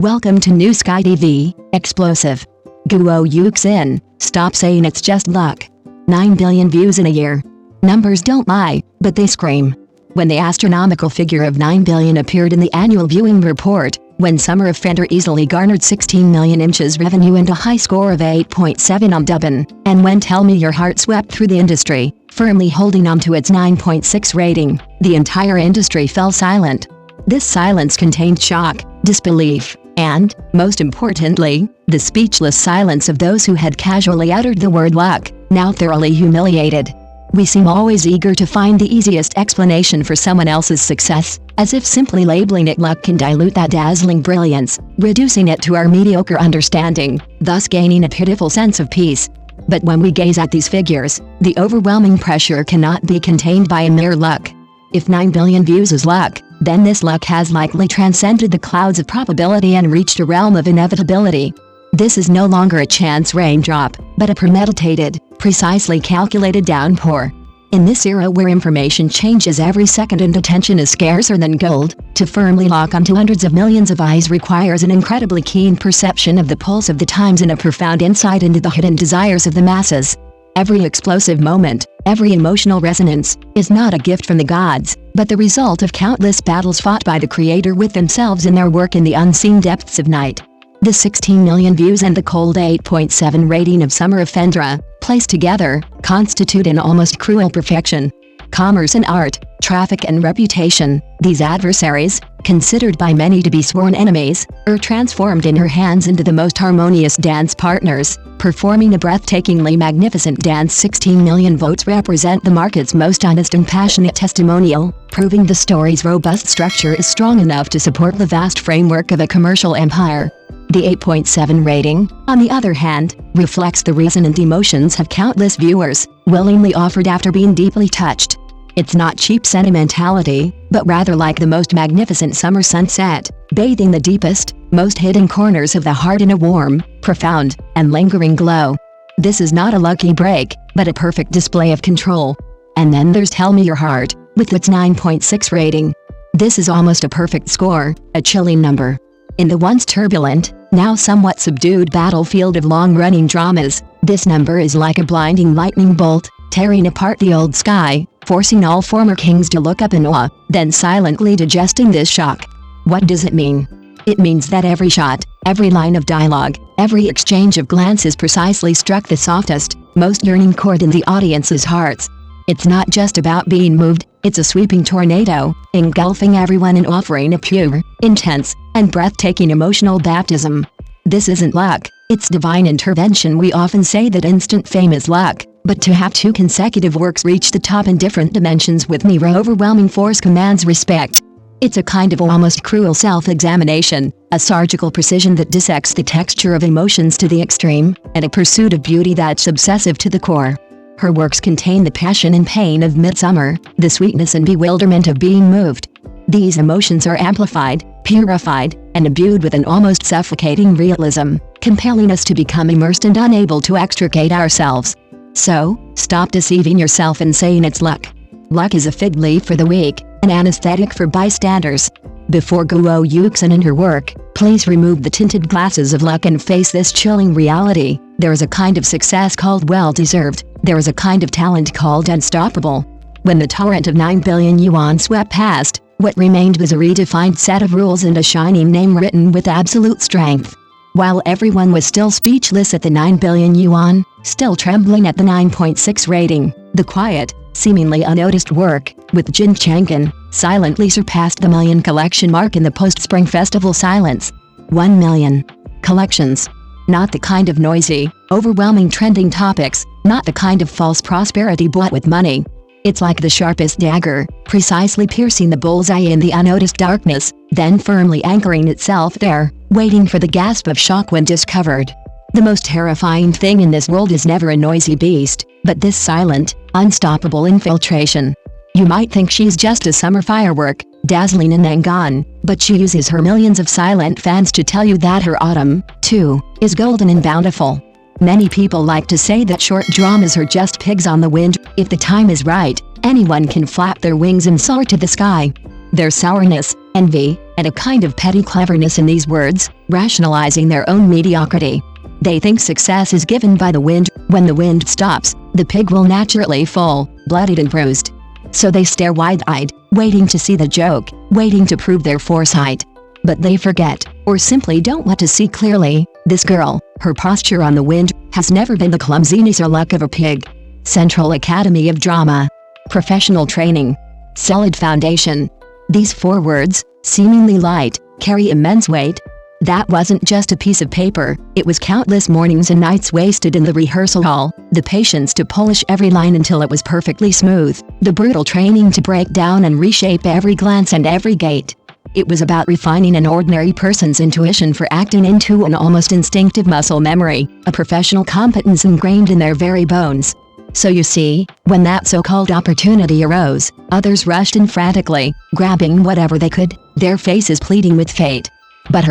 Welcome to New Sky TV, explosive. Guo Yuxin, stop saying it's just luck. 9 billion views in a year. Numbers don't lie, but they scream. When the astronomical figure of 9 billion appeared in the annual viewing report, when Summer of Fender easily garnered 16 million inches revenue and a high score of 8.7 on Dubbin, and when Tell Me Your Heart swept through the industry, firmly holding on to its 9.6 rating, the entire industry fell silent. This silence contained shock, disbelief, and, most importantly, the speechless silence of those who had casually uttered the word luck, now thoroughly humiliated. We seem always eager to find the easiest explanation for someone else's success, as if simply labeling it luck can dilute that dazzling brilliance, reducing it to our mediocre understanding, thus gaining a pitiful sense of peace. But when we gaze at these figures, the overwhelming pressure cannot be contained by a mere luck. If 9 billion views is luck, then this luck has likely transcended the clouds of probability and reached a realm of inevitability. This is no longer a chance raindrop, but a premeditated, precisely calculated downpour. In this era where information changes every second and attention is scarcer than gold, to firmly lock onto hundreds of millions of eyes requires an incredibly keen perception of the pulse of the times and a profound insight into the hidden desires of the masses. Every explosive moment, every emotional resonance, is not a gift from the gods, but the result of countless battles fought by the Creator with themselves in their work in the unseen depths of night. The 16 million views and the cold 8.7 rating of Summer of Fender, placed together, constitute an almost cruel perfection. Commerce and art, traffic and reputation, these adversaries, considered by many to be sworn enemies, are transformed in her hands into the most harmonious dance partners, performing a breathtakingly magnificent dance. 16 million votes represent the market's most honest and passionate testimonial, proving the story's robust structure is strong enough to support the vast framework of a commercial empire. The 8.7 rating, on the other hand, reflects the reason and emotions of countless viewers, willingly offered after being deeply touched. It's not cheap sentimentality, but rather like the most magnificent summer sunset, bathing the deepest, most hidden corners of the heart in a warm, profound, and lingering glow. This is not a lucky break, but a perfect display of control. And then there's Tell Me Your Heart, with its 9.6 rating. This is almost a perfect score, a chilling number. In the once turbulent, now somewhat subdued battlefield of long-running dramas, this number is like a blinding lightning bolt, tearing apart the old sky, forcing all former kings to look up in awe, then silently digesting this shock. What does it mean? It means that every shot, every line of dialogue, every exchange of glances precisely struck the softest, most yearning chord in the audience's hearts. It's not just about being moved, it's a sweeping tornado, engulfing everyone and offering a pure, intense, and breathtaking emotional baptism. This isn't luck, it's divine intervention. We often say that instant fame is luck, but to have two consecutive works reach the top in different dimensions with near overwhelming force commands respect. It's a kind of almost cruel self-examination, a surgical precision that dissects the texture of emotions to the extreme, and a pursuit of beauty that's obsessive to the core. Her works contain the passion and pain of midsummer, the sweetness and bewilderment of being moved. These emotions are amplified, purified, and imbued with an almost suffocating realism, compelling us to become immersed and unable to extricate ourselves. So, stop deceiving yourself and saying it's luck. Luck is a fig leaf for the weak, an anesthetic for bystanders. Before Guo Yuxin and her work, please remove the tinted glasses of luck and face this chilling reality. There is a kind of success called well-deserved. There is a kind of talent called unstoppable. When the torrent of 9 billion yuan swept past, what remained was a redefined set of rules and a shining name written with absolute strength. While everyone was still speechless at the 9 billion yuan, still trembling at the 9.6 rating, the quiet, seemingly unnoticed work, with Jin Chang'an, silently surpassed the million collection mark in the post-spring festival silence. 1 million collections. Not the kind of noisy, overwhelming trending topics, not the kind of false prosperity bought with money. It's like the sharpest dagger, precisely piercing the bullseye in the unnoticed darkness, then firmly anchoring itself there, waiting for the gasp of shock when discovered. The most terrifying thing in this world is never a noisy beast, but this silent, unstoppable infiltration. You might think she's just a summer firework, dazzling and then gone, but she uses her millions of silent fans to tell you that her autumn, too, is golden and bountiful. Many people like to say that short dramas are just pigs on the wind. If the time is right, anyone can flap their wings and soar to the sky. Their sourness, envy, and a kind of petty cleverness in these words, rationalizing their own mediocrity. They think success is given by the wind. When the wind stops, the pig will naturally fall, bloodied and bruised. So they stare wide-eyed, waiting to see the joke, waiting to prove their foresight. But they forget, or simply don't want to see clearly, this girl, her posture on the wind, has never been the clumsiness or luck of a pig. Central Academy of Drama. Professional training. Solid foundation. These 4 words, seemingly light, carry immense weight. That wasn't just a piece of paper, it was countless mornings and nights wasted in the rehearsal hall, the patience to polish every line until it was perfectly smooth, the brutal training to break down and reshape every glance and every gait. It was about refining an ordinary person's intuition for acting into an almost instinctive muscle memory, a professional competence ingrained in their very bones. So you see, when that so-called opportunity arose, others rushed in frantically, grabbing whatever they could, their faces pleading with fate. But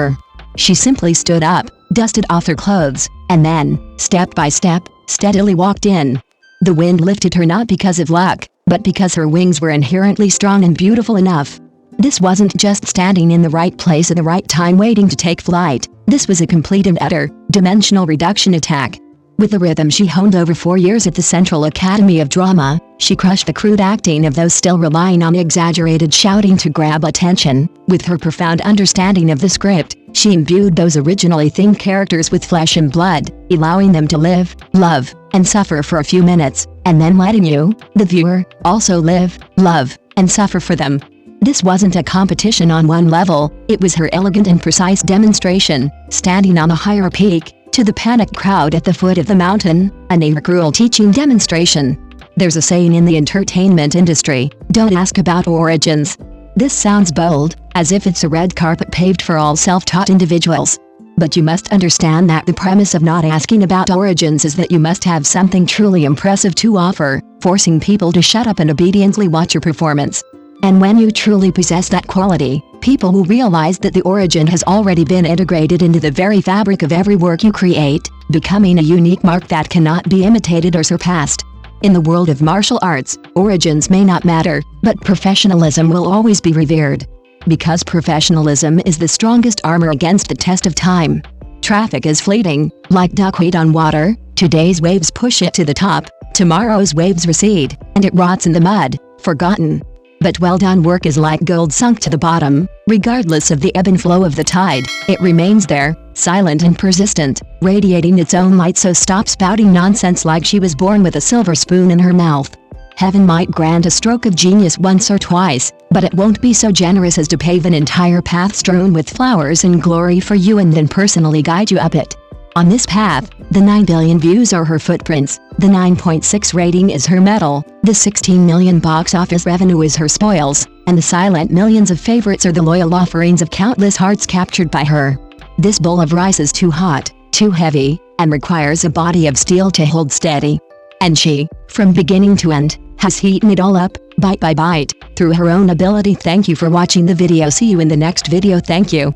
she simply stood up, dusted off her clothes, and then, step by step, steadily walked in. The wind lifted her not because of luck, but because her wings were inherently strong and beautiful enough. This wasn't just standing in the right place at the right time waiting to take flight. This was a complete and utter, dimensional reduction attack. With the rhythm she honed over 4 years at the Central Academy of Drama, she crushed the crude acting of those still relying on exaggerated shouting to grab attention. With her profound understanding of the script, she imbued those originally thin characters with flesh and blood, allowing them to live, love, and suffer for a few minutes, and then letting you, the viewer, also live, love, and suffer for them. This wasn't a competition on one level, it was her elegant and precise demonstration, standing on a higher peak, to the panicked crowd at the foot of the mountain, a near-cruel teaching demonstration. There's a saying in the entertainment industry, don't ask about origins. This sounds bold, as if it's a red carpet paved for all self-taught individuals. But you must understand that the premise of not asking about origins is that you must have something truly impressive to offer, forcing people to shut up and obediently watch your performance. And when you truly possess that quality, people will realize that the origin has already been integrated into the very fabric of every work you create, becoming a unique mark that cannot be imitated or surpassed. In the world of martial arts, origins may not matter, but professionalism will always be revered. Because professionalism is the strongest armor against the test of time. Traffic is fleeting, like duckweed on water. Today's waves push it to the top, tomorrow's waves recede, and it rots in the mud, forgotten. But well-done work is like gold sunk to the bottom. Regardless of the ebb and flow of the tide, it remains there, silent and persistent, radiating its own light. So stop spouting nonsense like she was born with a silver spoon in her mouth. Heaven might grant a stroke of genius once or twice, but it won't be so generous as to pave an entire path strewn with flowers and glory for you and then personally guide you up it. On this path, the 9 billion views are her footprints, the 9.6 rating is her medal, the 16 million box office revenue is her spoils, and the silent millions of favorites are the loyal offerings of countless hearts captured by her. This bowl of rice is too hot, too heavy, and requires a body of steel to hold steady. And she, from beginning to end, has heated it all up, bite by bite, through her own ability. Thank you for watching the video. See you in the next video. Thank you.